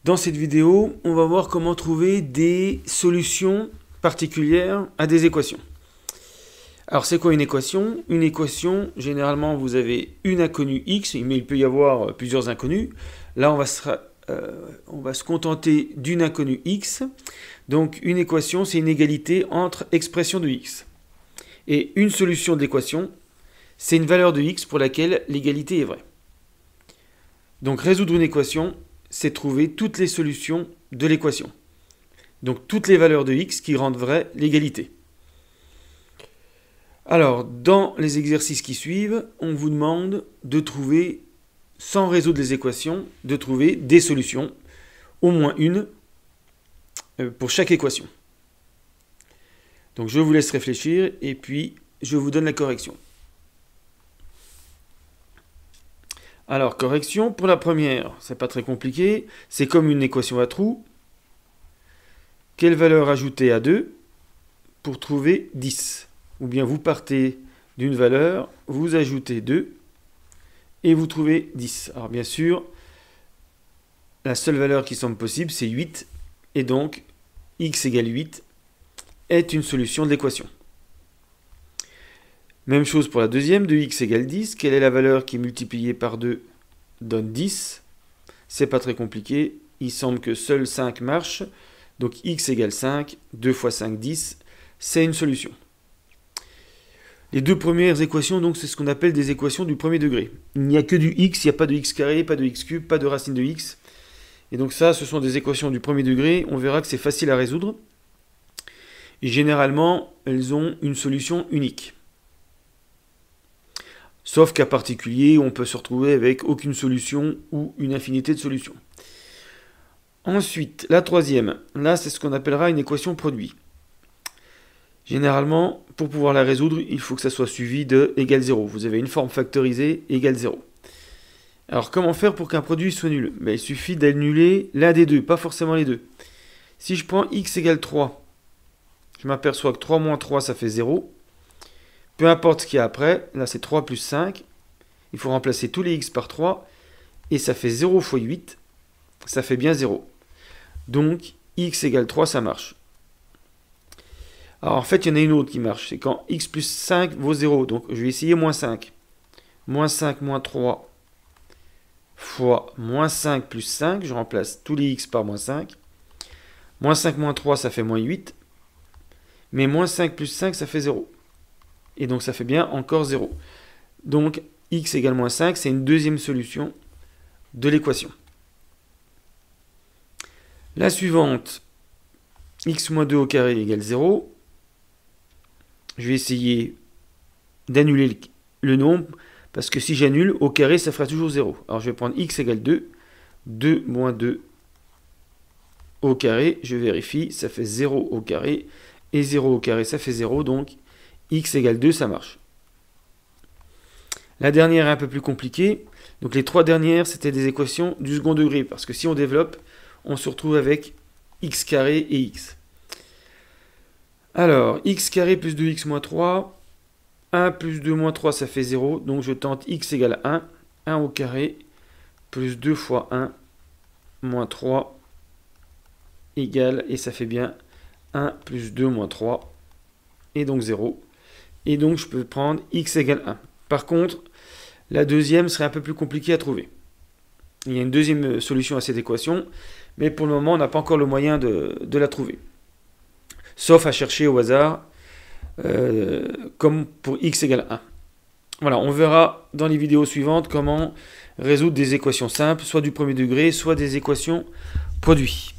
Dans cette vidéo, on va voir comment trouver des solutions particulières à des équations. Alors c'est quoi une équation? Une équation, généralement vous avez une inconnue x, mais il peut y avoir plusieurs inconnues. Là on va se contenter d'une inconnue x. Donc une équation, c'est une égalité entre expressions de x. Et une solution de l'équation, c'est une valeur de x pour laquelle l'égalité est vraie. Donc résoudre une équation, c'est trouver toutes les solutions de l'équation. Donc toutes les valeurs de x qui rendent vraie l'égalité. Alors, dans les exercices qui suivent, on vous demande de trouver, sans résoudre les équations, de trouver des solutions, au moins une, pour chaque équation. Donc je vous laisse réfléchir et puis je vous donne la correction. Alors, correction, pour la première, c'est pas très compliqué, c'est comme une équation à trous. Quelle valeur ajouter à 2 pour trouver 10? Ou bien vous partez d'une valeur, vous ajoutez 2 et vous trouvez 10. Alors bien sûr, la seule valeur qui semble possible, c'est 8. Et donc, x égale 8 est une solution de l'équation. Même chose pour la deuxième, de x égale 10. Quelle est la valeur qui multipliée par 2 donne 10? C'est pas très compliqué. Il semble que seul 5 marche. Donc x égale 5. 2 fois 5, 10. C'est une solution. Les deux premières équations, donc, c'est ce qu'on appelle des équations du premier degré. Il n'y a que du x, il n'y a pas de x carré, pas de x cube, pas de racine de x. Et donc ça, ce sont des équations du premier degré. On verra que c'est facile à résoudre. Et généralement, elles ont une solution unique. Sauf cas particulier, on peut se retrouver avec aucune solution ou une infinité de solutions. Ensuite, la troisième, là c'est ce qu'on appellera une équation produit. Généralement, pour pouvoir la résoudre, il faut que ça soit suivi de égale 0. Vous avez une forme factorisée égale 0. Alors comment faire pour qu'un produit soit nul? Il suffit d'annuler l'un des deux, pas forcément les deux. Si je prends x égale 3, je m'aperçois que 3 moins 3 ça fait 0. Peu importe ce qu'il y a après, là c'est 3 plus 5, il faut remplacer tous les x par 3, et ça fait 0 fois 8, ça fait bien 0. Donc x égale 3, ça marche. Alors en fait, il y en a une autre qui marche, c'est quand x plus 5 vaut 0, donc je vais essayer moins 5. Moins 5 moins 3 fois moins 5 plus 5, je remplace tous les x par moins 5. Moins 5 moins 3, ça fait moins 8, mais moins 5 plus 5, ça fait 0. Et donc ça fait bien encore 0. Donc x égale moins 5, c'est une deuxième solution de l'équation. La suivante, x moins 2 au carré égale 0. Je vais essayer d'annuler le nombre, parce que si j'annule, au carré, ça fera toujours 0. Alors je vais prendre x égale 2. 2 moins 2 au carré, je vérifie, ça fait 0 au carré. Et 0 au carré, ça fait 0, donc x égale 2, ça marche. La dernière est un peu plus compliquée. Donc les trois dernières, c'était des équations du second degré. Parce que si on développe, on se retrouve avec x carré et x. Alors, x carré plus 2x moins 3. 1 plus 2 moins 3, ça fait 0. Donc je tente x égale 1. 1 au carré plus 2 fois 1 moins 3 égale, et ça fait bien 1 plus 2 moins 3. Et donc 0. Et donc je peux prendre x égale 1. Par contre, la deuxième serait un peu plus compliquée à trouver. Il y a une deuxième solution à cette équation, mais pour le moment, on n'a pas encore le moyen de la trouver. Sauf à chercher au hasard, comme pour x égale 1. Voilà, on verra dans les vidéos suivantes comment résoudre des équations simples, soit du premier degré, soit des équations produits.